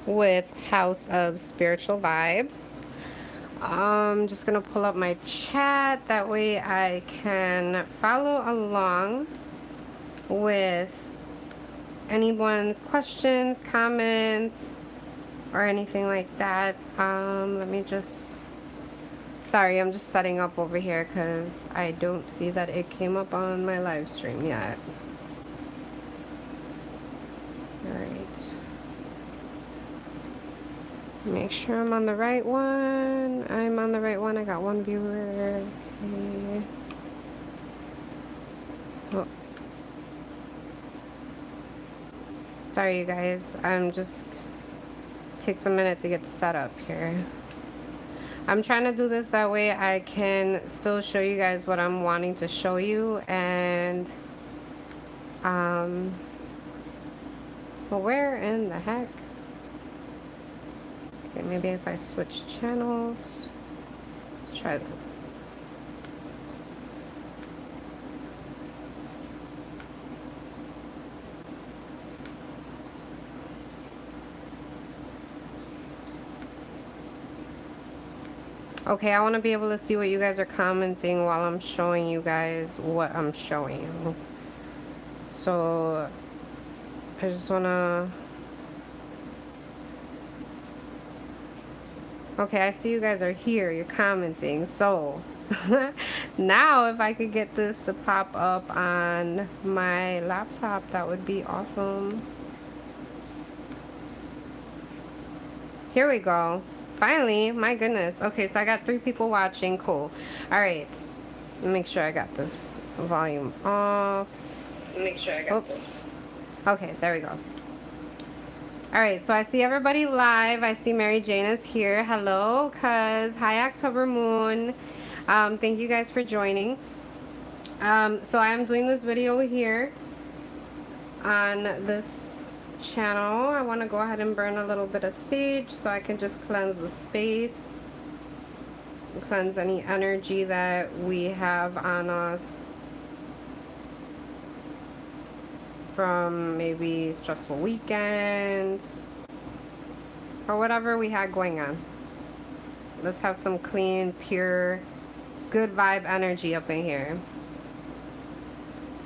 with House of Spiritual Vibes. I'm just gonna pull up my chat, that way I can follow along with anyone's questions, comments, or anything like that. Let me just, sorry, I'm just setting up over here because I don't see that it came up on my live stream yet. All right. Make sure I'm on the right one. I'm on the right one. I got one viewer. Okay. Oh. Sorry, you guys. I'm just takes a minute to get set up here. I'm trying to do this that way I can still show you guys what I'm wanting to show you, and well, where in the heck? Okay, maybe if I switch channels. Let's try this. Okay, I want to be able to see what you guys are commenting while I'm showing you guys what I'm showing you. So, I just want to... Okay, I see you guys are here. You're commenting. So, now if I could get this to pop up on my laptop, that would be awesome. Here we go. Finally, my goodness. Okay, so I got 3 people watching. Cool. All right. Make sure I got this volume off. Make sure I got this. Okay, there we go. All right, so I see everybody live. I see Mary Jane is here. Hello, cuz. Hi, October Moon. Thank you guys for joining. So I am doing this video here on this channel. I want to go ahead and burn a little bit of sage so I can just cleanse the space, cleanse any energy that we have on us from maybe stressful weekend or whatever we had going on. Let's have some clean, pure, good vibe energy up in here.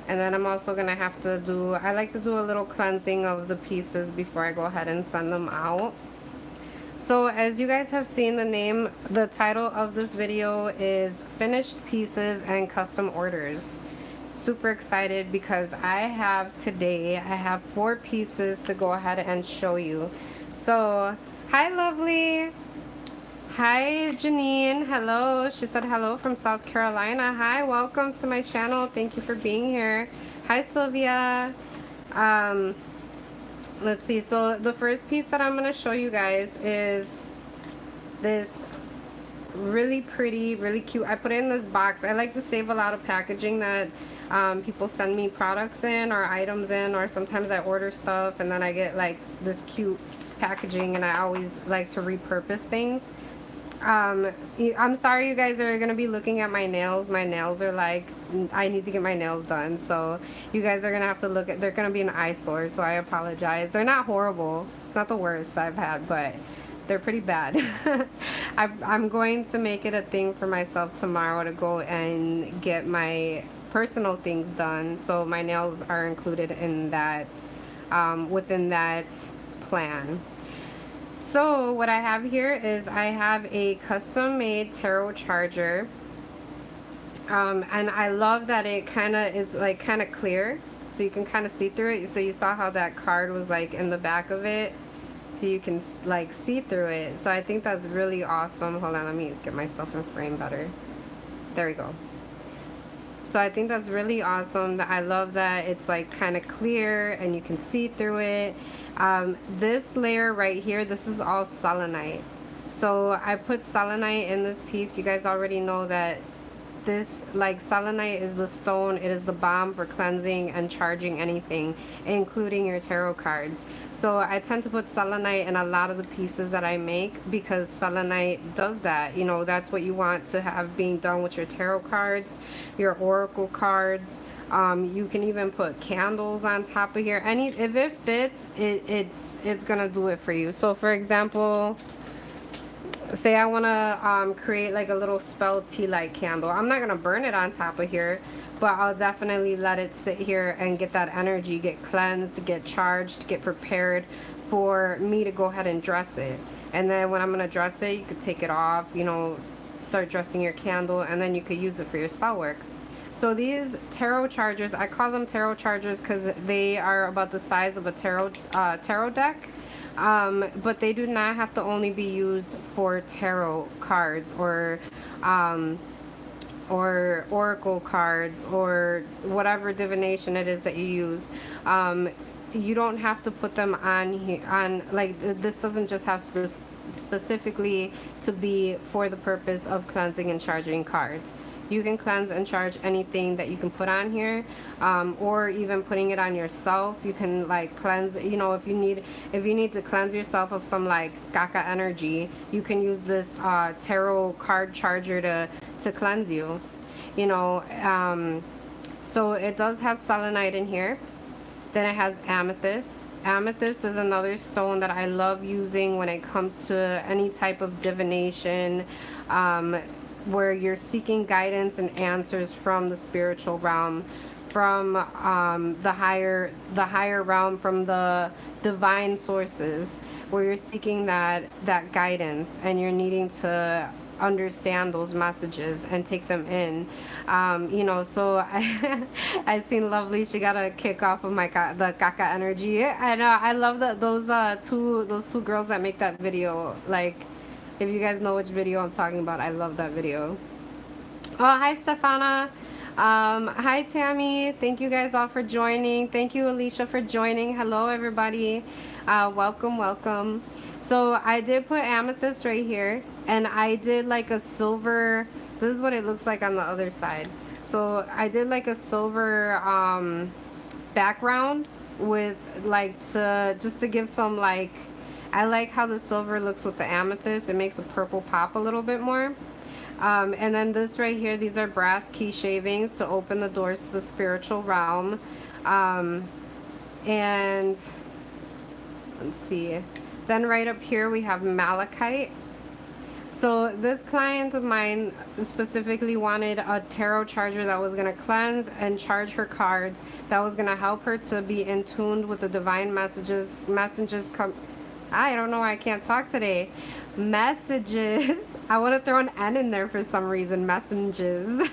And then I'm also gonna have to do, I like to do a little cleansing of the pieces before I go ahead and send them out. So as you guys have seen, the title of this video is Finished Pieces and Custom Orders. Super excited because I have 4 pieces to go ahead and show you. So, hi lovely. Hi Janine, hello. She said hello from South Carolina. Hi, welcome to my channel. Thank you for being here. Hi Sylvia. Let's see, so the first piece that I'm going to show you guys is this really pretty, really cute. I put it in this box. I like to save a lot of packaging that people send me products in or items in, or sometimes I order stuff and then I get like this cute packaging, and I always like to repurpose things. I'm sorry you guys are gonna be looking at my nails. My nails are like, I need to get my nails done, so you guys are gonna have to look at, they're gonna be an eyesore, so I apologize. They're not horrible. It's not the worst I've had, but they're pretty bad. I'm going to make it a thing for myself tomorrow to go and get my personal things done, so my nails are included in that, within that plan. So what I have here is I have a custom made tarot charger, and I love that it kind of is like kind of clear, so you can kind of see through it. So you saw how that card was like in the back of it, so you can like see through it. So I think that's really awesome. Hold on, let me get myself in frame better. There we go. So I think that's really awesome. That I love that it's like kind of clear and you can see through it. This layer right here, this is all selenite. So I put selenite in this piece. You guys already know that this, like, selenite is the stone. It is the bomb for cleansing and charging anything, including your tarot cards. So I tend to put selenite in a lot of the pieces that I make because selenite does that. You know, that's what you want to have being done with your tarot cards, your oracle cards, You can even put candles on top of here. If it fits, it's gonna do it for you. So for example, say I want to create like a little spell tea light candle. I'm not gonna burn it on top of here, but I'll definitely let it sit here and get that energy, get cleansed, get charged, get prepared for me to go ahead and dress it. And then when I'm gonna dress it, you could take it off, you know, start dressing your candle, and then you could use it for your spell work. So these tarot chargers, I call them tarot chargers because they are about the size of a tarot deck. But they do not have to only be used for tarot cards or oracle cards or whatever divination it is that you use. You don't have to put them on here, like this doesn't just have specifically to be for the purpose of cleansing and charging cards. You can cleanse and charge anything that you can put on here, or even putting it on yourself. You can like cleanse, you know, if you need to cleanse yourself of some like caca energy, you can use this tarot card charger to cleanse you, you know. So it does have selenite in here. Then it has amethyst. Amethyst is another stone that I love using when it comes to any type of divination, where you're seeking guidance and answers from the spiritual realm, from the higher realm, from the divine sources, where you're seeking that guidance and you're needing to understand those messages and take them in. You know, so I seen Lovely, she got a kick off of the caca energy, and I love that those two girls that make that video. Like, if you guys know which video I'm talking about, I love that video. Oh, hi Stefana. Hi Tammy. Thank you guys all for joining. Thank you Alicia for joining. Hello everybody. Welcome. So I did put amethyst right here, and I did like a silver. This is what it looks like on the other side. So I did like a silver background with like just to give some like, I like how the silver looks with the amethyst. It makes the purple pop a little bit more. And then this right here, these are brass key shavings to open the doors to the spiritual realm. And let's see. Then right up here we have malachite. So this client of mine specifically wanted a tarot charger that was going to cleanse and charge her cards, that was going to help her to be in tune with the divine messages come. I don't know why I can't talk today. Messages. I want to throw an N in there for some reason. Messages.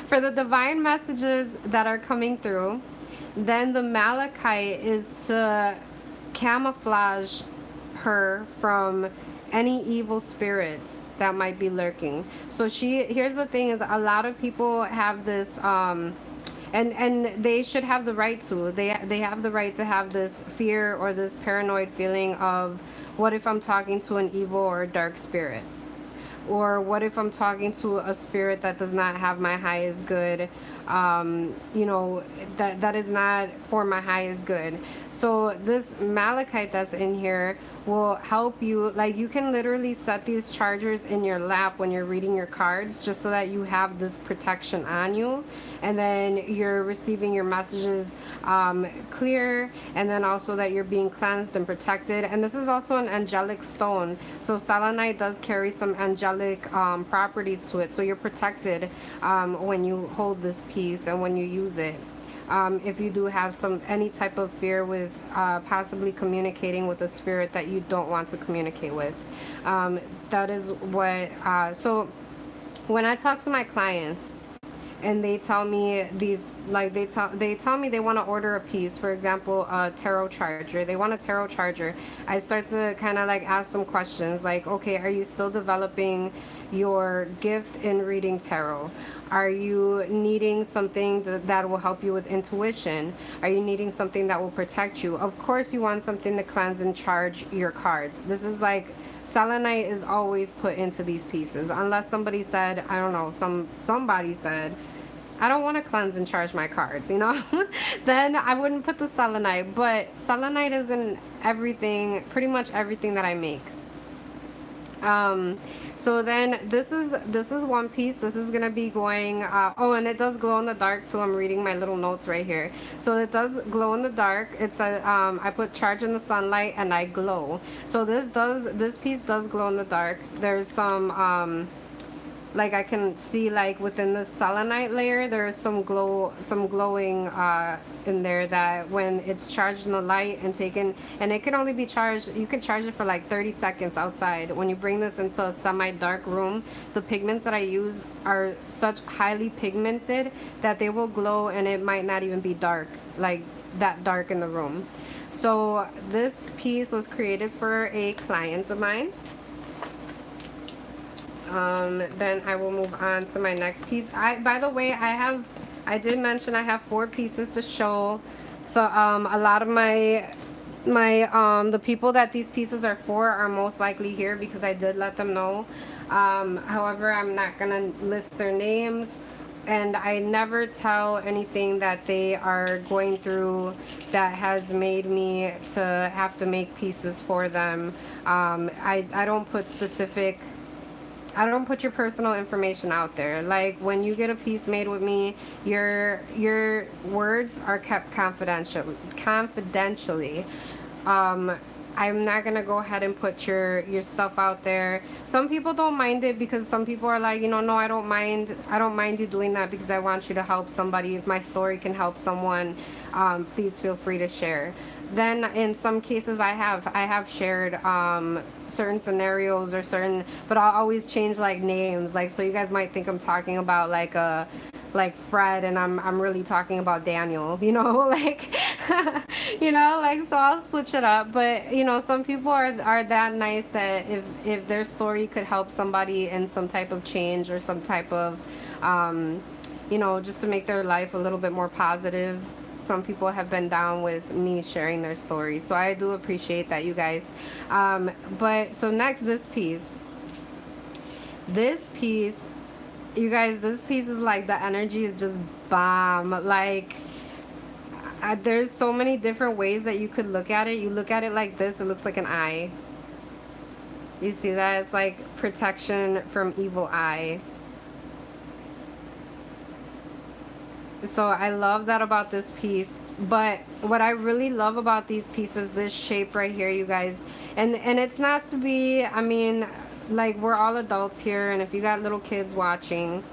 For the divine messages that are coming through. Then the malachite is to camouflage her from any evil spirits that might be lurking. So here's the thing, is a lot of people have this and they should have the right to. They have the right to have this fear or this paranoid feeling of, what if I'm talking to an evil or a dark spirit? Or what if I'm talking to a spirit that does not have my highest good? You know, that is not for my highest good. So this malachite that's in here will help you. Like, you can literally set these chargers in your lap when you're reading your cards, just so that you have this protection on you, and then you're receiving your messages clear, and then also that you're being cleansed and protected. And this is also an angelic stone, so selenite does carry some angelic properties to it, so you're protected when you hold this piece and when you use it. If you do have any type of fear with possibly communicating with a spirit that you don't want to communicate with, that is what. So when I talk to my clients and they tell me these, like they tell me they want to order a piece, for example, a tarot charger. They want a tarot charger. I start to kind of like ask them questions like, okay, are you still developing your gift in reading tarot? Are you needing something that will help you with intuition? Are you needing something that will protect you? Of course you want something to cleanse and charge your cards. This is like, selenite is always put into these pieces, unless somebody said, I don't know, somebody said, I don't want to cleanse and charge my cards, you know. Then I wouldn't put the selenite. But selenite is in everything, pretty much everything that I make. So then this is one piece. This is gonna be going oh, and it does glow in the dark too. I'm reading my little notes right here. So it does glow in the dark. It's a I put charge in the sunlight and I glow. So this piece does glow in the dark. There's some like I can see like within the selenite layer there's some glowing in there that when it's charged in the light and taken, and it can only be charged, you can charge it for like 30 seconds outside. When you bring this into a semi-dark room, the pigments that I use are such highly pigmented that they will glow and it might not even be dark, like that dark in the room. So this piece was created for a client of mine. Then I will move on to my next piece. By the way, I did mention I have 4 pieces to show. So a lot of the people that these pieces are for are most likely here because I did let them know. However, I'm not gonna list their names, and I never tell anything that they are going through that has made me to have to make pieces for them. I don't put specific, I don't put your personal information out there. Like when you get a piece made with me, your words are kept confidentially. I'm not gonna go ahead and put your stuff out there. Some people don't mind it because some people are like, you know, no, I don't mind you doing that because I want you to help somebody. If my story can help someone, please feel free to share. Then in some cases I have shared certain scenarios or certain, but I'll always change like names, like so you guys might think I'm talking about like Fred and I'm really talking about Daniel, you know, like you know, like, so I'll switch it up. But you know, some people are that nice that if their story could help somebody in some type of change or some type of you know, just to make their life a little bit more positive, some people have been down with me sharing their stories. So I do appreciate that, you guys. But so next, this piece, you guys, this piece is like, the energy is just bomb. Like there's so many different ways that you could look at it. You look at it like this, it looks like an eye. You see that? It's like protection from evil eye. So I love that about this piece. But what I really love about these pieces, this shape right here, you guys, and it's not to be, I mean, like, we're all adults here, and if you got little kids watching,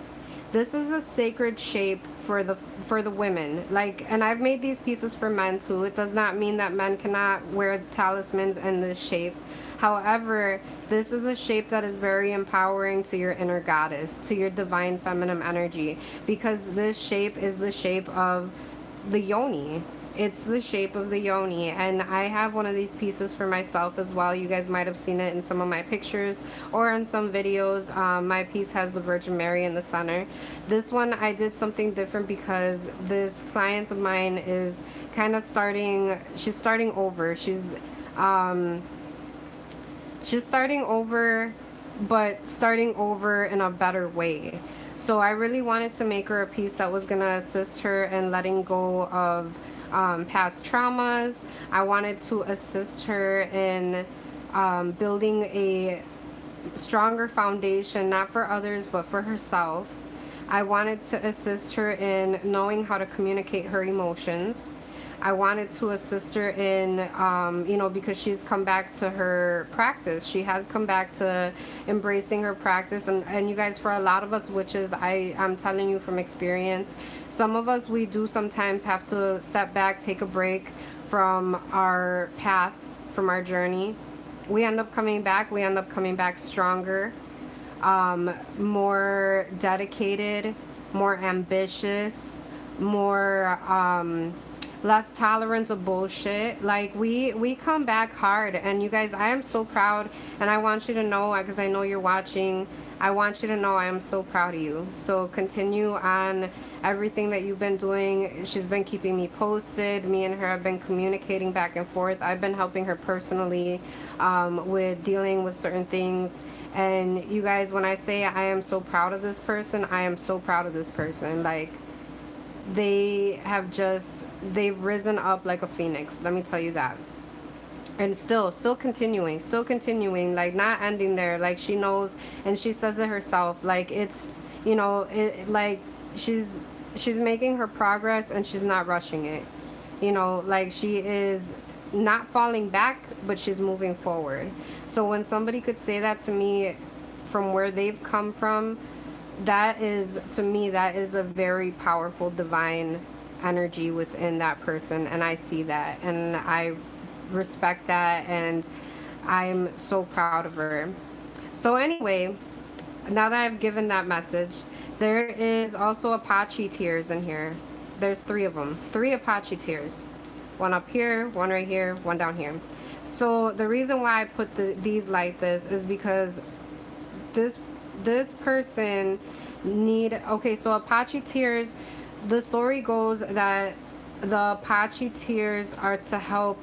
this is a sacred shape for the women. Like, and I've made these pieces for men too. It does not mean that men cannot wear talismans in this shape. However, this is a shape that is very empowering to your inner goddess, to your divine feminine energy, because this shape is the shape of the yoni. It's the shape of the yoni, and I have one of these pieces for myself as well. You guys might have seen it in some of my pictures or in some videos. My piece has the Virgin Mary in the center. This one I did something different because this client of mine is kind of she's starting over. She's starting over, but starting over in a better way. So I really wanted to make her a piece that was gonna assist her in letting go of past traumas. I wanted to assist her in building a stronger foundation, not for others, but for herself. I wanted to assist her in knowing how to communicate her emotions. I wanted to assist her in, you know, because she's come back to her practice. She has come back to embracing her practice. And you guys, for a lot of us witches, I'm telling you from experience, some of us, we do sometimes have to step back, take a break from our path, from our journey. We end up coming back stronger, more dedicated, more ambitious, more less tolerance of bullshit. Like we come back hard. And you guys, I am so proud, and I want you to know, because I know you're watching, I want you to know I am so proud of you. So continue on everything that you've been doing. She's been keeping me posted. Me and her have been communicating back and forth. I've been helping her personally with dealing with certain things. And you guys, when I say I am so proud of this person, I am so proud of this person. Like, they've risen up like a phoenix, let me tell you that. and still continuing, like not ending there. Like she knows, and she says it herself, like it's, like she's she's making her progress and she's not rushing it. Like she is not falling back, but she's moving forward. So when somebody could say that to me from where they've come from, that is, to me, that is a very powerful divine energy within that person, and I see that and I respect that, and I'm so proud of her. So anyway, now that I've given that message, there is also Apache tears in here. There's three of them, three Apache tears, one up here, one right here, one down here. So the reason why I put these like this is because this this person need, okay, so Apache tears, the story goes that the Apache tears are to help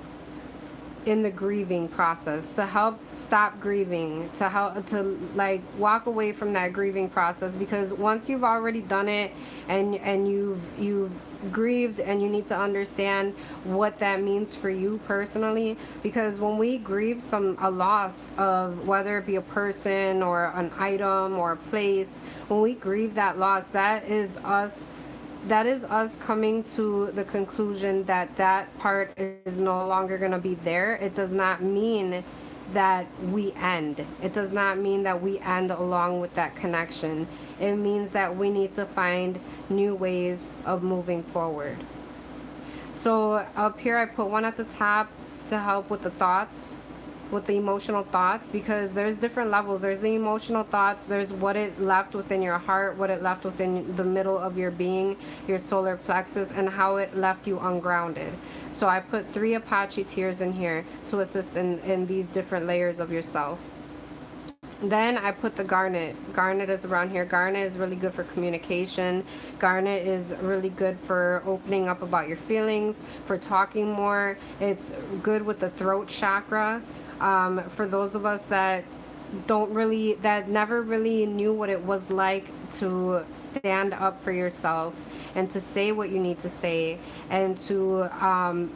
in the grieving process, to help stop grieving, to help to like walk away from that grieving process, because once you've already done it, and you've grieved, and you need to understand what that means for you personally. Because when we grieve a loss of, whether it be a person or an item or a place, when we grieve that loss, that is us coming to the conclusion that that part is no longer going to be there. It does not mean that we end. It does not mean that we end along with that connection. It means that we need to find new ways of moving forward. So up here I put one at the top to help with the thoughts, with the emotional thoughts, because there's different levels. There's the emotional thoughts, there's what it left within your heart, what it left within the middle of your being, your solar plexus, and how it left you ungrounded. So I put 3 Apache tears in here to assist in these different layers of yourself. Then I put the garnet. Garnet is around here. Garnet is really good for communication. Garnet is really good for opening up about your feelings, for talking more. It's good with the throat chakra. For those of us that never really knew what it was like to stand up for yourself and to say what you need to say, and to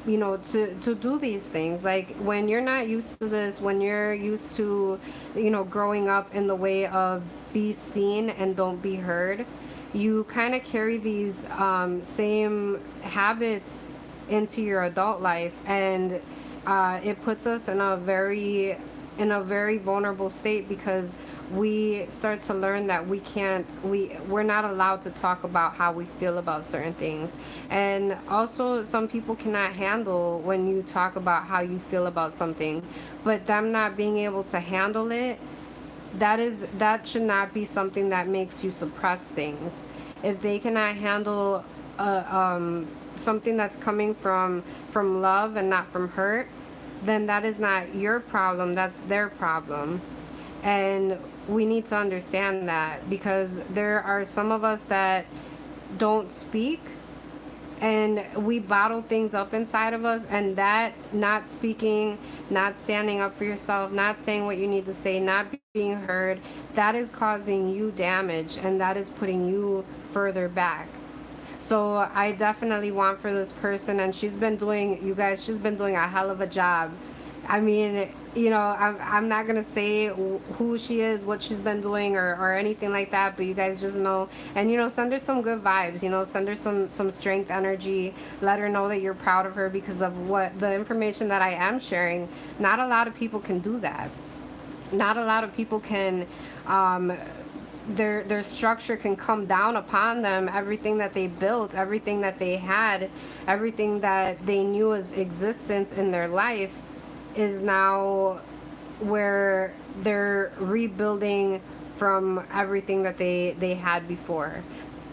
to do these things. Like when you're not used to this, when you're used to growing up in the way of be seen and don't be heard, you kind of carry these same habits into your adult life, and it puts us in a very vulnerable state, because we start to learn that we're not allowed to talk about how we feel about certain things. And also, some people cannot handle when you talk about how you feel about something, but them not being able to handle it, that should not be something that makes you suppress things. If they cannot handle something that's coming from love and not from hurt, then that is not your problem, that's their problem. And we need to understand that, because there are some of us that don't speak, and we bottle things up inside of us, and that not speaking, not standing up for yourself, not saying what you need to say, not being heard, that is causing you damage, and that is putting you further back. So I definitely want for this person, and she's been doing a hell of a job. I mean, I'm not going to say who she is, what she's been doing, or anything like that, but you guys just know. And, send her some good vibes, send her some strength energy. Let her know that you're proud of her because of what the information that I am sharing. Not a lot of people can do that. Not a lot of people can, their structure can come down upon them. Everything that they built, everything that they had, everything that they knew as existence in their life is now where they're rebuilding from everything that they had before.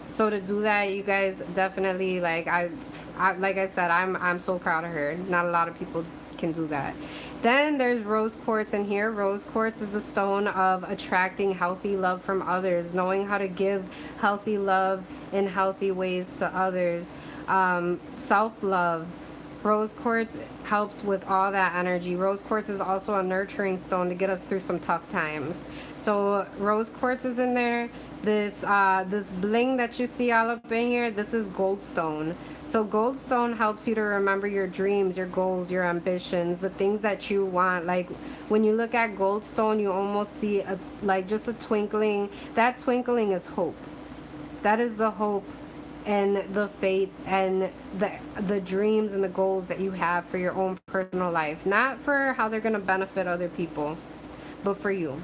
So to do that, you guys definitely, like I said, I'm so proud of her. Not a lot of people can do that. Then there's rose quartz in here. Rose quartz is the stone of attracting healthy love from others, knowing how to give healthy love in healthy ways to others, self-love, Rose quartz helps with all that energy. Rose quartz is also a nurturing stone to get us through some tough times. So rose quartz is in there. This bling that you see all up in here, this is goldstone. So goldstone helps you to remember your dreams, your goals, your ambitions, the things that you want. Like when you look at goldstone, you almost see like just a twinkling. That twinkling is hope. That is the hope and the faith and the dreams and the goals that you have for your own personal life. Not for how they're going to benefit other people, but for you.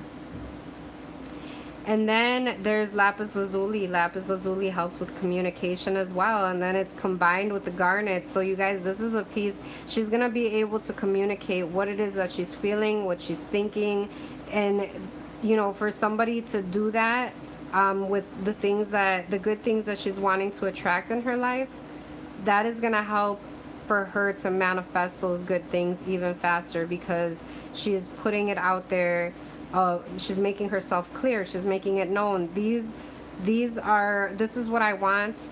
And then there's lapis lazuli. Lapis lazuli helps with communication as well. And then it's combined with the garnet. So you guys, this is a piece. She's going to be able to communicate what it is that she's feeling, what she's thinking. And, you know, for somebody to do that with the good things that she's wanting to attract in her life, that is going to help for her to manifest those good things even faster, because she's putting it out there. She's making herself clear. She's making it known. This is what I want.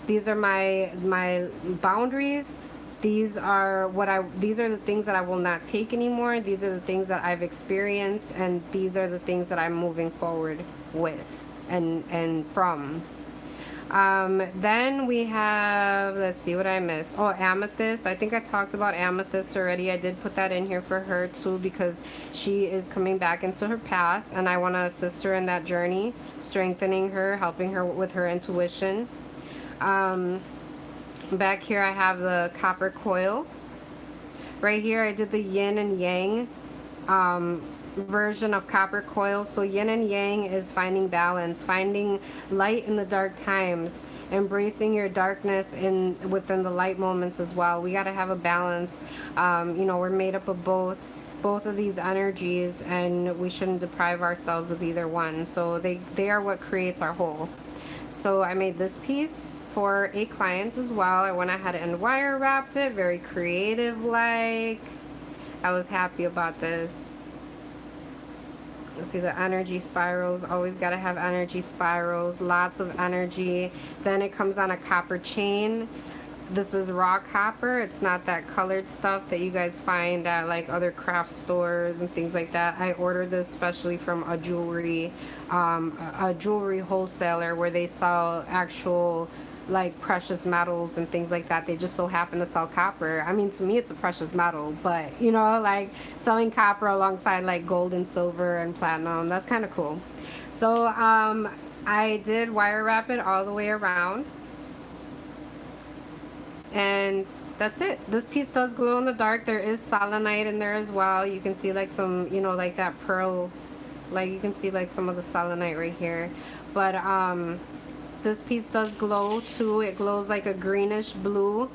These are my boundaries. These are the things that I will not take anymore. These are the things that I've experienced, and these are the things that I'm moving forward with and from. Then we have, let's see what I missed. Oh, amethyst. I think I talked about amethyst already. I did put that in here for her too, because she is coming back into her path, and I want to assist her in that journey, strengthening her, helping her with her intuition. Back here I have the copper coil. Right here I did the yin and yang version of copper coil. So yin and yang is finding balance, finding light in the dark times, embracing your darkness within the light moments as well. We got to have a balance. You know, we're made up of both of these energies, and we shouldn't deprive ourselves of either one. So they are what creates our whole. So I made this piece for a client as well. I went ahead and wire wrapped it, very creative like. I was happy about this. See the energy spirals, always got to have energy spirals, lots of energy. Then it comes on a copper chain. This is raw copper. It's not that colored stuff that you guys find at like other craft stores and things like that. I ordered this especially from a jewelry wholesaler where they sell actual like precious metals and things like that. They just so happen to sell copper. I mean, to me it's a precious metal, but you know, like selling copper alongside like gold and silver and platinum, that's kind of cool. So I did wire wrap it all the way around, and that's it. This piece does glow in the dark. There is selenite in there as well. You can see like some, you know, like that pearl, like you can see like some of the selenite right here. But this piece does glow too. It glows like a greenish blue.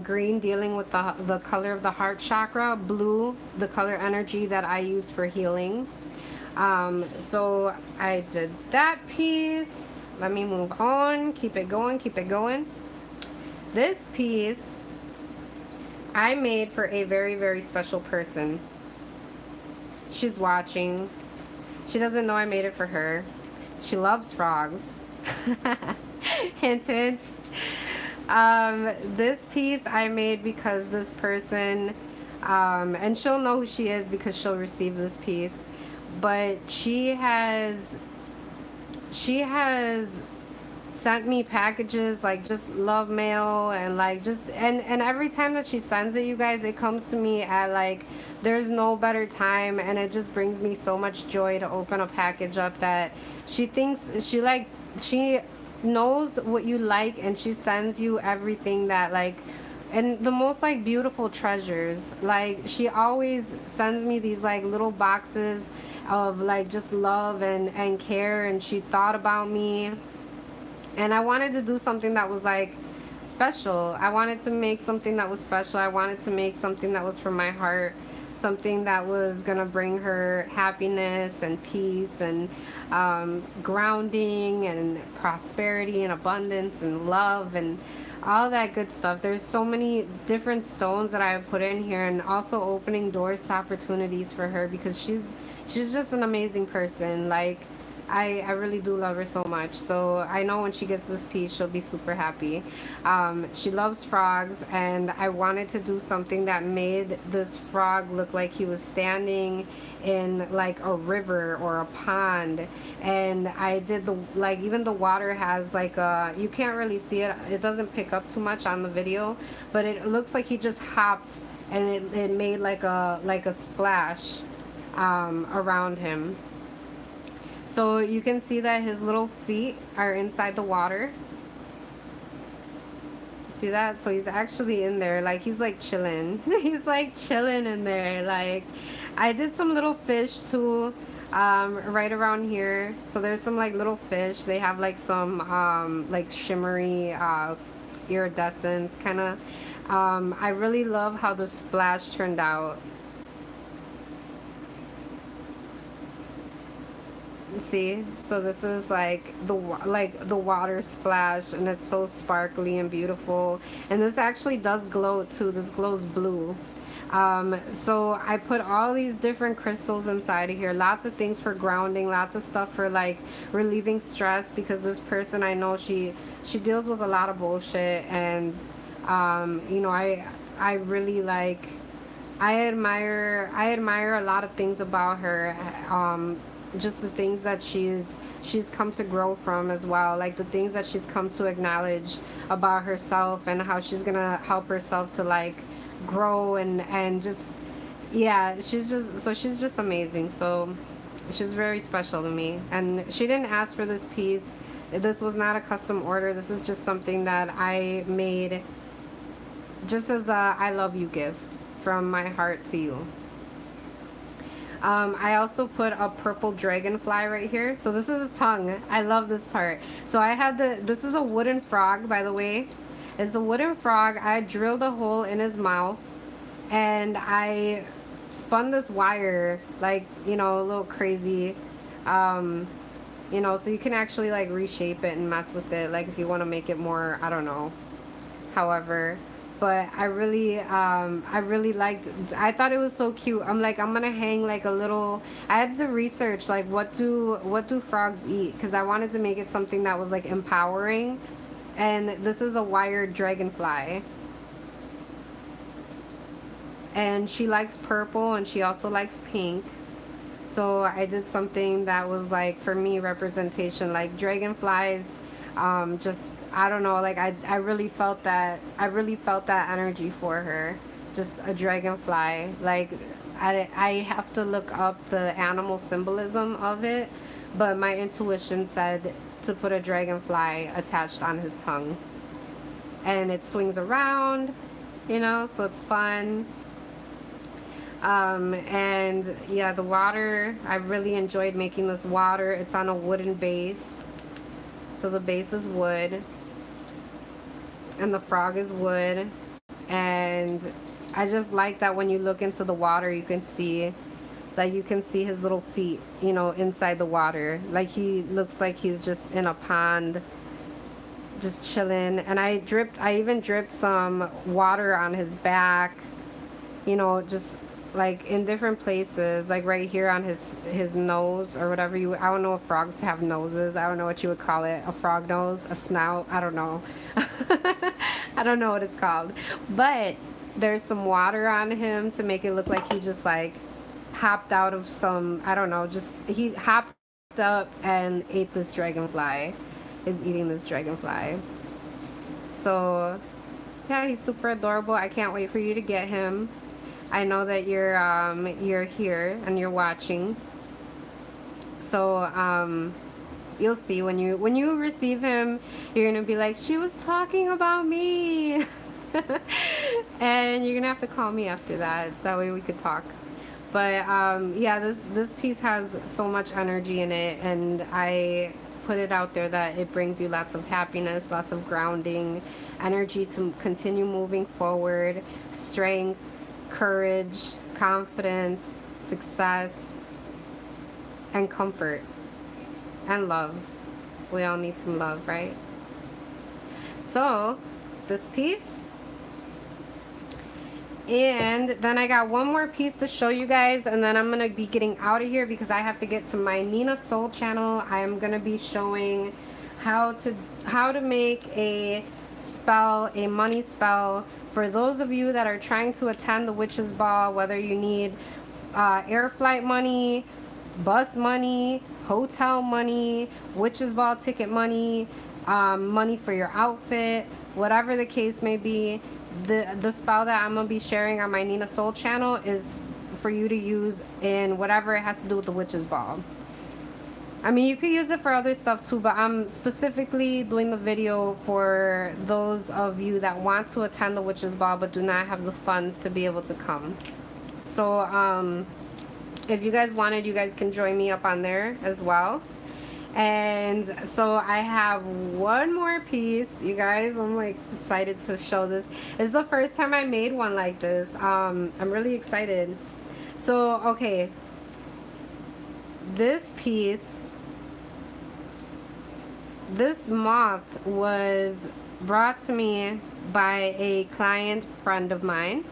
Green dealing with the color of the heart chakra. Blue, the color energy that I use for healing. So I did that piece. Let me move on. Keep it going, keep it going. This piece I made for a very, very special person. She's watching. She doesn't know I made it for her. She loves frogs. Hint, hint. This piece I made because this person, and she'll know who she is because she'll receive this piece, but she has sent me packages, like just love mail, and like just and every time that she sends it, you guys, it comes to me at like there's no better time, and it just brings me so much joy to open a package up that she thinks she knows what you like, and she sends you everything that like, and the most like beautiful treasures. Like she always sends me these like little boxes of like just love and care, and she thought about me, and I wanted to do something that was like special. I wanted to make something that was special. I wanted to make something that was from my heart, something that was gonna bring her happiness and peace and grounding and prosperity and abundance and love and all that good stuff. There's so many different stones that I have put in here, and also opening doors to opportunities for her, because she's just an amazing person. Like I really do love her so much. So I know when she gets this piece, she'll be super happy. She loves frogs, and I wanted to do something that made this frog look like he was standing in like a river or a pond. And I did the, like, even the water has like a, you can't really see it, it doesn't pick up too much on the video, but it looks like he just hopped, and it made like a splash around him. So you can see that his little feet are inside the water. See that? So he's actually in there, like he's like chilling. He's like chilling in there. Like, I did some little fish too, right around here. So there's some like little fish. They have like some like shimmery iridescence kind of. I really love how the splash turned out. See, so this is like the water splash, and it's so sparkly and beautiful, and this actually does glow too. This glows blue. So I put all these different crystals inside of here, lots of things for grounding, lots of stuff for like relieving stress, because this person, I know she deals with a lot of bullshit, and you know, I really like, I admire a lot of things about her. Just the things that she's come to grow from as well, like the things that she's come to acknowledge about herself, and how she's gonna help herself to like grow, and just, yeah, she's just amazing. So she's very special to me, and she didn't ask for this piece. This was not a custom order. This is just something that I made just as a I love you gift from my heart to you. I also put a purple dragonfly right here. So this is his tongue. I love this part. So I had this is a wooden frog, by the way. It's a wooden frog. I drilled a hole in his mouth, and I spun this wire, like, you know, a little crazy. You know, so you can actually like reshape it and mess with it, like if you want to make it more, I don't know, however. But I really liked, I thought it was so cute. I'm like, I'm gonna hang like a little, I had to research like what do frogs eat, because I wanted to make it something that was like empowering. And this is a wired dragonfly, and she likes purple, and she also likes pink. So I did something that was like, for me, representation, like dragonflies, just, I don't know, like I really felt that energy for her. Just a dragonfly. Like, I have to look up the animal symbolism of it, but my intuition said to put a dragonfly attached on his tongue. And it swings around, you know, so it's fun. And yeah, the water, I really enjoyed making this water. It's on a wooden base. So the base is wood, and the frog is wood, and I just like that when you look into the water, you can see, like, you can see his little feet, you know, inside the water. Like, he looks like he's just in a pond, just chilling. And I even dripped some water on his back, you know, just like in different places, like right here on his nose, or whatever you, I don't know if frogs have noses, I don't know what you would call it, a frog nose, a snout, I don't know. I don't know what it's called, but there's some water on him to make it look like he just like hopped out of some, I don't know, just he hopped up and ate this dragonfly, is eating this dragonfly. So yeah, he's super adorable. I can't wait for you to get him. I know that you're here and you're watching. So you'll see when you receive him, you're gonna be like, she was talking about me. And you're gonna have to call me after that. That way we could talk. But yeah, this piece has so much energy in it, and I put it out there that it brings you lots of happiness, lots of grounding, energy to continue moving forward, strength, courage, confidence, success, and comfort, and love. We all need some love, right? So this piece, And then I got one more piece to show you guys, and then I'm gonna be getting out of here because I have to get to my Nina Soul channel. I'm gonna be showing how to make a spell, a money spell, for those of you that are trying to attend the Witches Ball, whether you need air flight money, bus money, hotel money, Witches Ball ticket money, money for your outfit, whatever the case may be. The spell that I'm gonna be sharing on my Nina Soul channel is for you to use in whatever it has to do with the Witches Ball. I mean, you could use it for other stuff too, but I'm specifically doing the video for those of you that want to attend the Witches Ball but do not have the funds to be able to come. So if you guys wanted, you guys can join me up on there as well. And so I have one more piece, you guys. I'm like excited to show this. It's the first time I made one like this. I'm really excited. So okay, this piece, this moth was brought to me by a client friend of mine,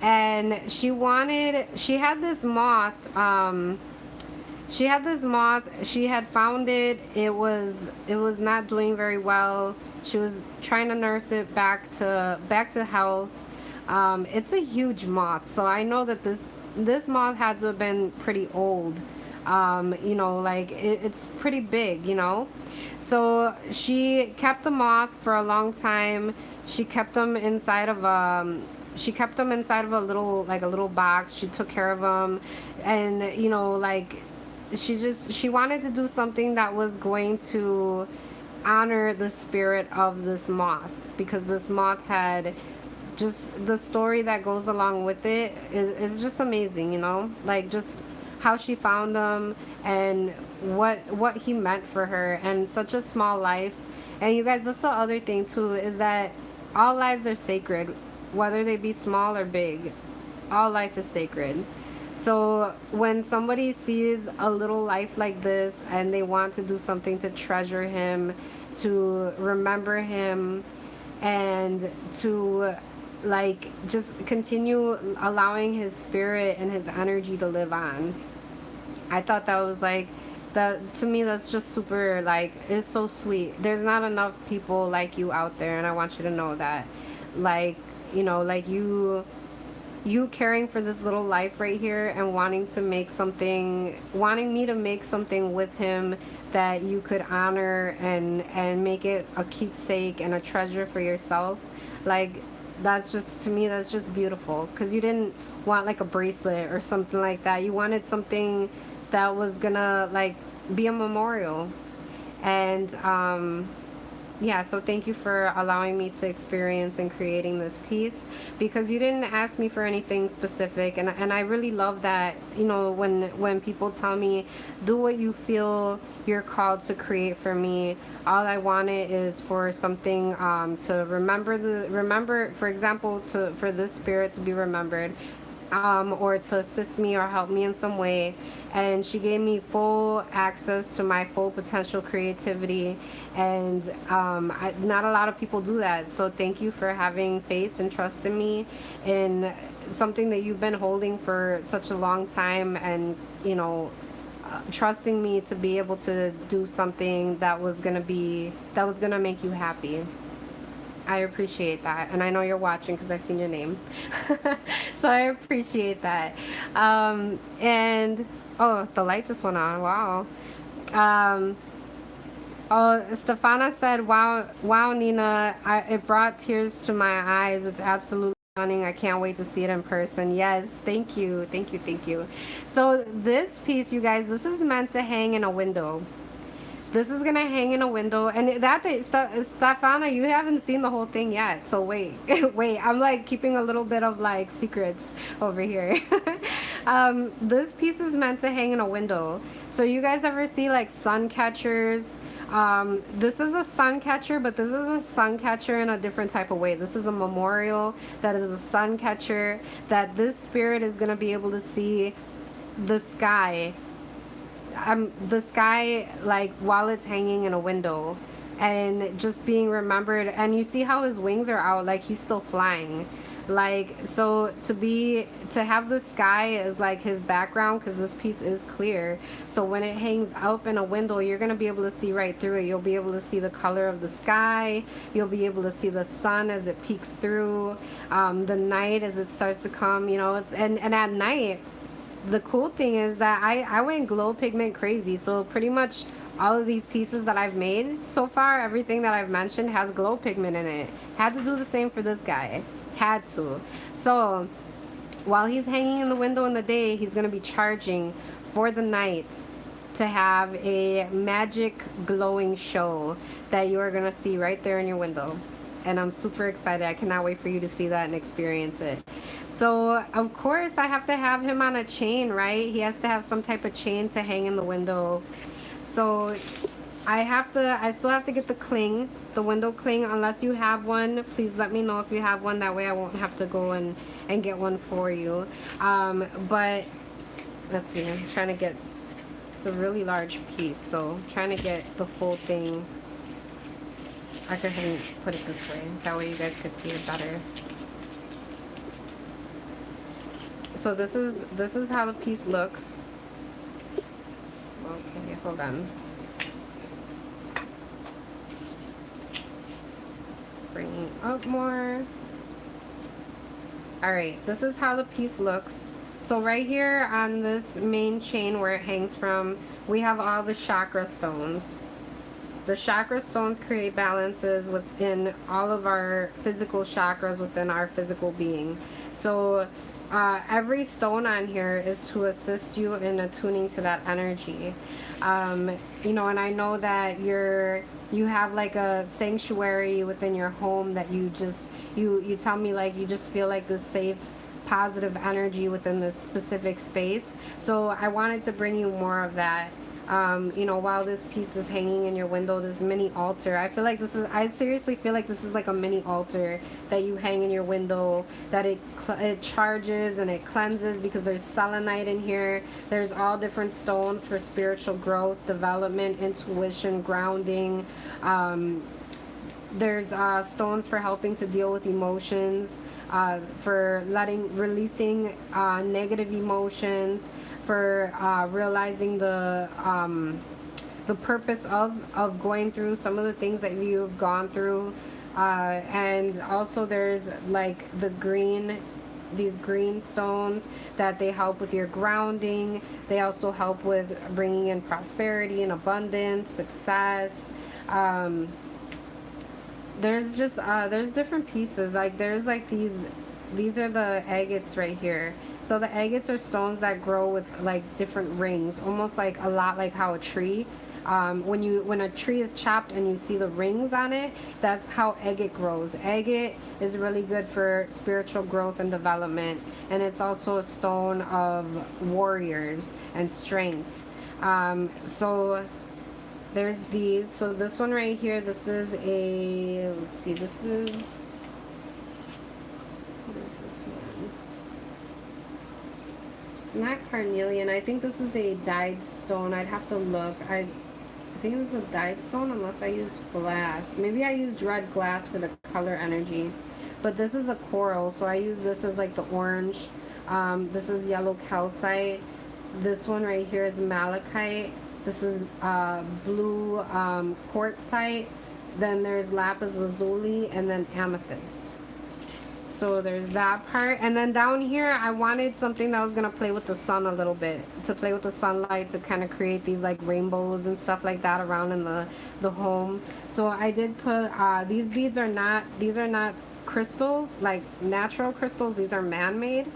and she had this moth. She had found it. It was not doing very well. She was trying to nurse it back to health. It's a huge moth, so I know that this moth had to have been pretty old. You know, like it's pretty big, you know. So she kept the moth for a long time. She kept them inside of a little box. She took care of them, and you know, like she wanted to do something that was going to honor the spirit of this moth, because this moth had just the story that goes along with it is just amazing, you know, like just how she found them and what he meant for her, and such a small life. And you guys, that's the other thing too, is that all lives are sacred, whether they be small or big. All life is sacred. So when somebody sees a little life like this and they want to do something to treasure him, to remember him, and to like just continue allowing his spirit and his energy to live on, I thought that was like, that to me, that's just super, like, it's so sweet. There's not enough people like you out there, and I want you to know that. Like, you know, like you caring for this little life right here and wanting me to make something with him that you could honor and make it a keepsake and a treasure for yourself. Like, that's just, to me, that's just beautiful, because you didn't want like a bracelet or something like that. You wanted something that was gonna like be a memorial. And yeah, so thank you for allowing me to experience and creating this piece, because you didn't ask me for anything specific, and I really love that, you know, when people tell me, do what you feel you're called to create for me. All I wanted is for something to remember, for example, for this spirit to be remembered, or to assist me or help me in some way. And she gave me full access to my full potential creativity, and not a lot of people do that. So thank you for having faith and trust in me, in something that you've been holding for such a long time, and you know, trusting me to be able to do something that was gonna make you happy. I appreciate that, and I know you're watching because I've seen your name. So I appreciate that. And oh, the light just went on. Wow. Oh, Stefana said, wow, Nina, it brought tears to my eyes. It's absolutely stunning. I can't wait to see it in person. Yes, thank you. So this piece, you guys, this is meant to hang in a window. This is gonna hang in a window, and Stefana, you haven't seen the whole thing yet, so wait. I'm like keeping a little bit of like secrets over here. This piece is meant to hang in a window. So you guys ever see like sun catchers? This is a sun catcher, but this is a sun catcher in a different type of way. This is a memorial that is a sun catcher, that this spirit is gonna be able to see the sky like while it's hanging in a window, and just being remembered. And you see how his wings are out, like he's still flying. Like, so to have the sky as like his background, because this piece is clear, so when it hangs up in a window, you're going to be able to see right through it. You'll be able to see the color of the sky, you'll be able to see the sun as it peeks through, the night as it starts to come, you know. It's and at night, the cool thing is that I went glow pigment crazy. So pretty much all of these pieces that I've made so far, everything that I've mentioned has glow pigment in it. Had to do the same for this guy. Had to. So while he's hanging in the window in the day, he's going to be charging for the night to have a magic glowing show that you are going to see right there in your window. And I'm super excited. I cannot wait for you to see that and experience it. So of course I have to have him on a chain, right? He has to have some type of chain to hang in the window. So I still have to get the cling, the window cling. Unless you have one, please let me know if you have one. That way I won't have to go and get one for you. But let's see, I'm trying to get, it's a really large piece, so I'm trying to get the full thing. I could put it this way. That way you guys could see it better. So this is how the piece looks. Okay, hold on. Bring up more. Alright, this is how the piece looks. So right here on this main chain where it hangs from, we have all the chakra stones. The chakra stones create balances within all of our physical chakras within our physical being. So every stone on here is to assist you in attuning to that energy. You know, and I know that you have like a sanctuary within your home that you tell me like you just feel like this safe, positive energy within this specific space. So I wanted to bring you more of that. You know, while this piece is hanging in your window, this mini altar, I seriously feel like this is like a mini altar that you hang in your window, that it charges and it cleanses, because there's selenite in here. There's all different stones for spiritual growth, development, intuition, grounding. There's stones for helping to deal with emotions, for releasing negative emotions, for realizing the purpose of going through some of the things that you've gone through. And also there's like these green stones that they help with your grounding. They also help with bringing in prosperity and abundance, success. There's just there's different pieces. Like there's like these are the agates right here. So the agates are stones that grow with like different rings, almost like a lot like how a tree, when a tree is chopped and you see the rings on it, that's how agate grows. Agate is really good for spiritual growth and development, and it's also a stone of warriors and strength. So there's these. So this one right here, this is a, let's see, this is, what is this one? It's not carnelian. I think this is a dyed stone. I'd have to look. I think this is a dyed stone unless I used glass. Maybe I used red glass for the color energy. But this is a coral, so I use this as like the orange. This is yellow calcite. This one right here is malachite. This is blue quartzite. Then there's lapis lazuli, and then amethyst. So there's that part. And then down here, I wanted something that was going to play with the sun a little bit, to play with the sunlight, to kind of create these like rainbows and stuff like that around in the home. So I did put, these beads are not, these are not crystals, like natural crystals. These are man-made.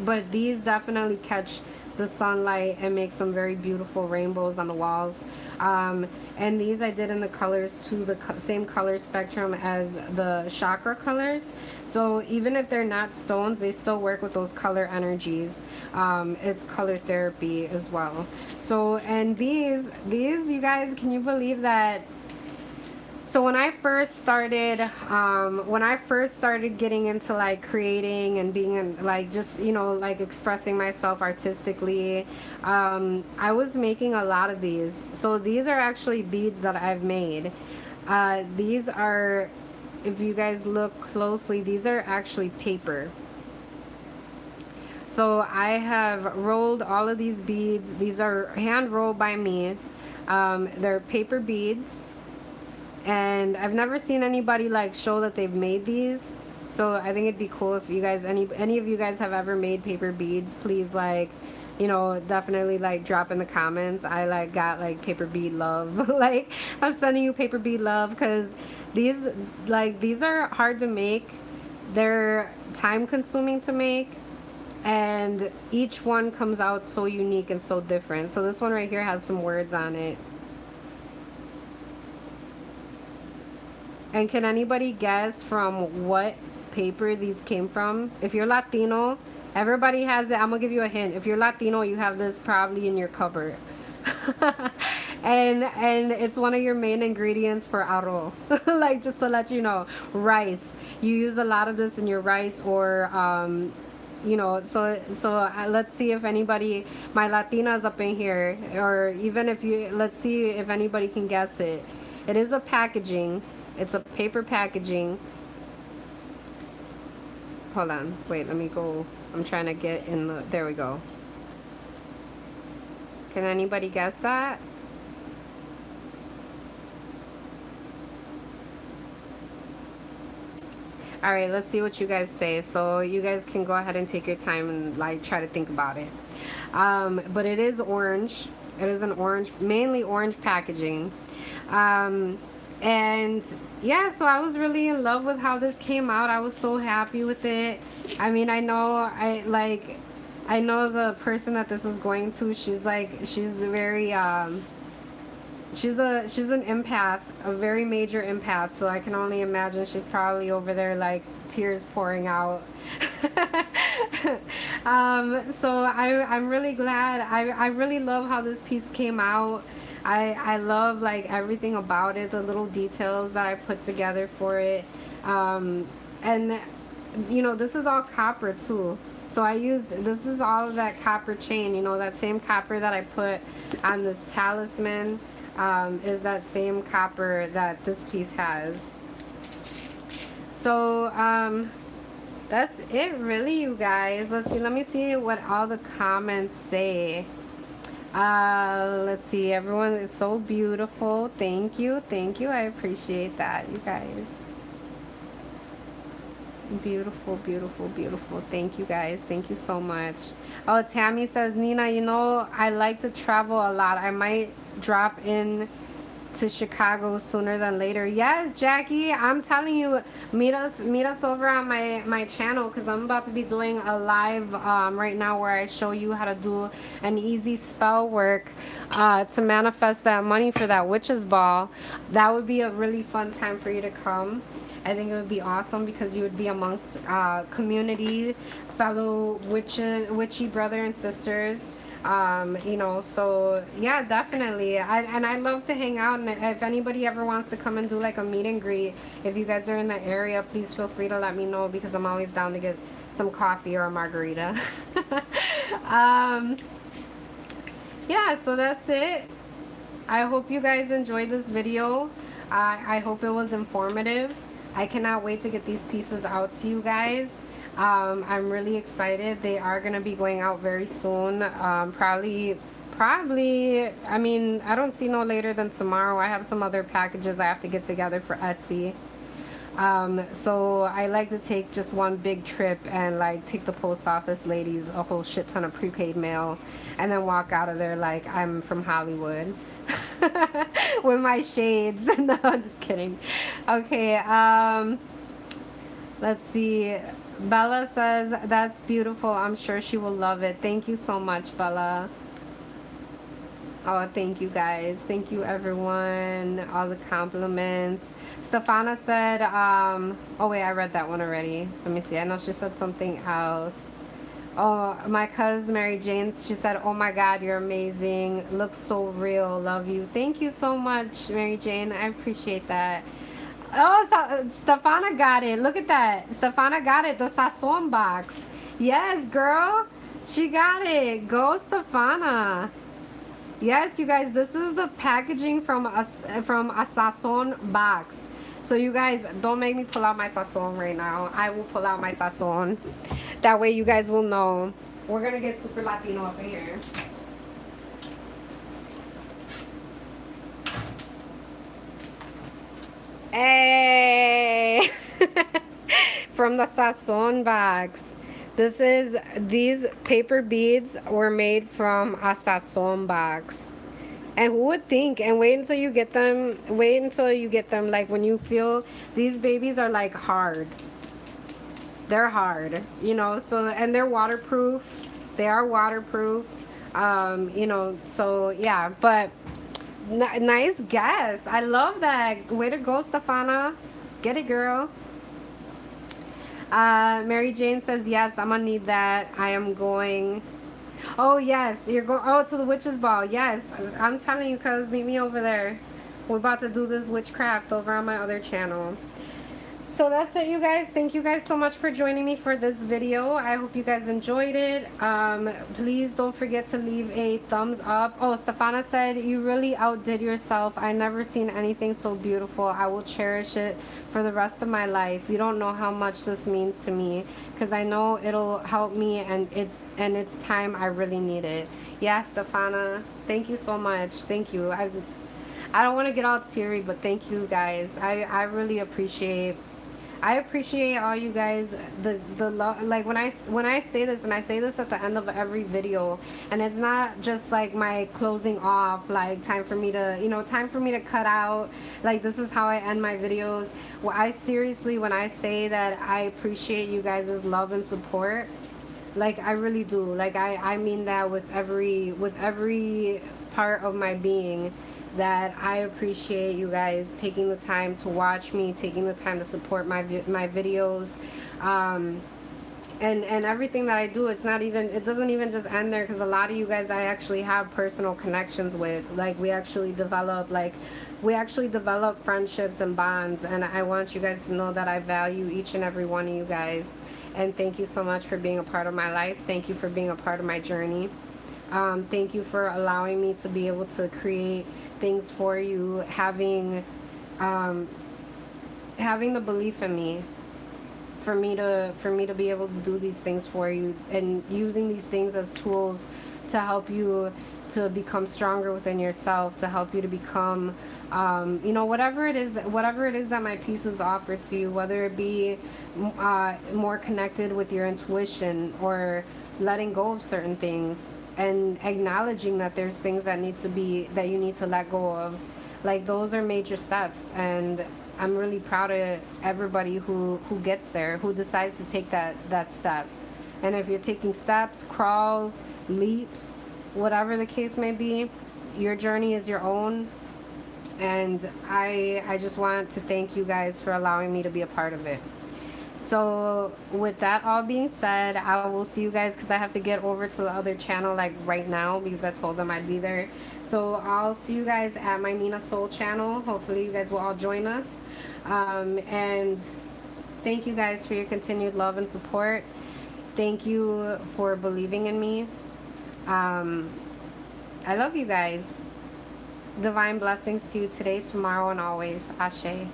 But these definitely catch the sunlight and make some very beautiful rainbows on the walls. And these I did in the colors too, the same color spectrum as the chakra colors. So even if they're not stones, they still work with those color energies. It's color therapy as well. So, and these you guys, can you believe that? So when I first started getting into like creating and being like, just, you know, like expressing myself artistically, I was making a lot of these. So these are actually beads that I've made. These are if you guys look closely, these are actually paper. So I have rolled all of these beads. These are hand rolled by me. They're paper beads, and I've never seen anybody like show that they've made these. So I think it'd be cool if you guys, any of you guys have ever made paper beads, please, like, you know, definitely like drop in the comments. I like got like paper bead love. Like, I'm sending you paper bead love, because these are hard to make. They're time consuming to make, and each one comes out so unique and so different. So this one right here has some words on it. And can anybody guess from what paper these came from? If you're Latino, everybody has it. I'm gonna give you a hint. If you're Latino, you have this probably in your cupboard. and it's one of your main ingredients for arroz. Like, just to let you know, rice. You use a lot of this in your rice, or you know, so let's see if anybody, my Latinas up in here, or even if you, let's see if anybody can guess it. It is a packaging. It's a paper packaging. Hold on, wait, let me go. I'm trying to get in the, there we go. Can anybody guess that? All right, let's see what you guys say. So you guys can go ahead and take your time and like try to think about it. But it is orange. It is an orange, mainly orange packaging. And yeah, so I was really in love with how this came out. I was so happy with it. I mean, I know the person that this is going to. She's very she's an empath, a very major empath. So I can only imagine she's probably over there like tears pouring out. So I'm really glad. I really love how this piece came out. I love like everything about it, the little details that I put together for it. And you know, this is all copper too. So this is all of that copper chain, you know, that same copper that I put on this talisman, is that same copper that this piece has. So that's it really, you guys. Let's see, let me see what all the comments say. Let's see, everyone is so beautiful. Thank you, I appreciate that, you guys. Beautiful, beautiful, beautiful. Thank you guys, thank you so much. Oh, Tammy says, Nina, you know, I like to travel a lot. I might drop in to Chicago sooner than later. Yes, Jackie, I'm telling you, meet us over on my channel, because I'm about to be doing a live right now where I show you how to do an easy spell work to manifest that money for that witch's ball. That would be a really fun time for you to come. I think it would be awesome, because you would be amongst community, fellow witchy brother and sisters. You know, so yeah, definitely. I love to hang out, and if anybody ever wants to come and do like a meet and greet, if you guys are in the area, please feel free to let me know, because I'm always down to get some coffee or a margarita. Yeah, so that's it. I hope you guys enjoyed this video. I hope it was informative. I cannot wait to get these pieces out to you guys. I'm really excited. They are going to be going out very soon. Probably, I mean, I don't see no later than tomorrow. I have some other packages I have to get together for Etsy. So I like to take just one big trip and like take the post office ladies a whole shit ton of prepaid mail, and then walk out of there like I'm from Hollywood. With my shades. No, I'm just kidding. Okay, let's see. Bella says, that's beautiful. I'm sure she will love it. Thank you so much, Bella. Oh, thank you guys. Thank you everyone. All the compliments. Stefana said, oh wait, I read that one already. Let me see. I know she said something else. Oh, my cousin Mary Jane, she said, oh my God, you're amazing. Looks so real. Love you. Thank you so much, Mary Jane. I appreciate that. Oh, so, Stefana got it. Look at that. Stefana got it. The Sazon box. Yes, girl. She got it. Go, Stefana. Yes, you guys, this is the packaging from a Sazon box. So you guys, don't make me pull out my sazon right now. I will pull out my sazon. That way you guys will know. We're gonna get super Latino up in here. Hey! From the sazon box. These paper beads were made from a sazon box. And who would think? And wait until you get them. Wait until you get them. Like when you feel these babies are like hard. They're hard, you know. So and they're waterproof. They are waterproof. You know. So yeah, but nice guess. I love that. Way to go, Stefana. Get it, girl. Mary Jane says yes. I'm gonna need that. I am going. Oh yes, you're going. Oh, to the witch's ball. Yes, I'm telling you, cuz meet me over there. We're about to do this witchcraft over on my other channel. So that's it, you guys. Thank you guys so much for joining me for this video. I hope you guys enjoyed it. Please don't forget to leave a thumbs up. Oh, Stefana said you really outdid yourself. I never seen anything so beautiful. I will cherish it for the rest of my life. You don't know how much this means to me, because I know it'll help me, and it's time. I really need it. Yeah, Stefana, thank you so much. Thank you. I don't want to get all teary, but thank you guys. I really appreciate all you guys. The love, like when I say this, and I say this at the end of every video, and it's not just like my closing off, like time for me to, you know, time for me to cut out. Like this is how I end my videos. Well, I seriously, when I say that I appreciate you guys' love and support, like I really do. Like I mean that with every part of my being, that I appreciate you guys taking the time to watch me, taking the time to support my videos, and everything that I do. It doesn't even just end there, because a lot of you guys I actually have personal connections with. Like we actually develop friendships and bonds, and I want you guys to know that I value each and every one of you guys. And thank you so much for being a part of my life. Thank you for being a part of my journey. Thank you for allowing me to be able to create things for you, having the belief in me, for me to be able to do these things for you, and using these things as tools to help you to become stronger within yourself, to help you to become you know, whatever it is that my pieces offer to you, whether it be more connected with your intuition, or letting go of certain things, and acknowledging that there's things that you need to let go of. Like those are major steps, and I'm really proud of everybody who gets there, who decides to take that step. And if you're taking steps, crawls, leaps, whatever the case may be, your journey is your own. And I just want to thank you guys for allowing me to be a part of it. So with that all being said, I will see you guys, because I have to get over to the other channel like right now, because I told them I'd be there. So I'll see you guys at my Nina Soul channel. Hopefully you guys will all join us. And thank you guys for your continued love and support. Thank you for believing in me. I love you guys. Divine blessings to you today, tomorrow, and always. Ashe.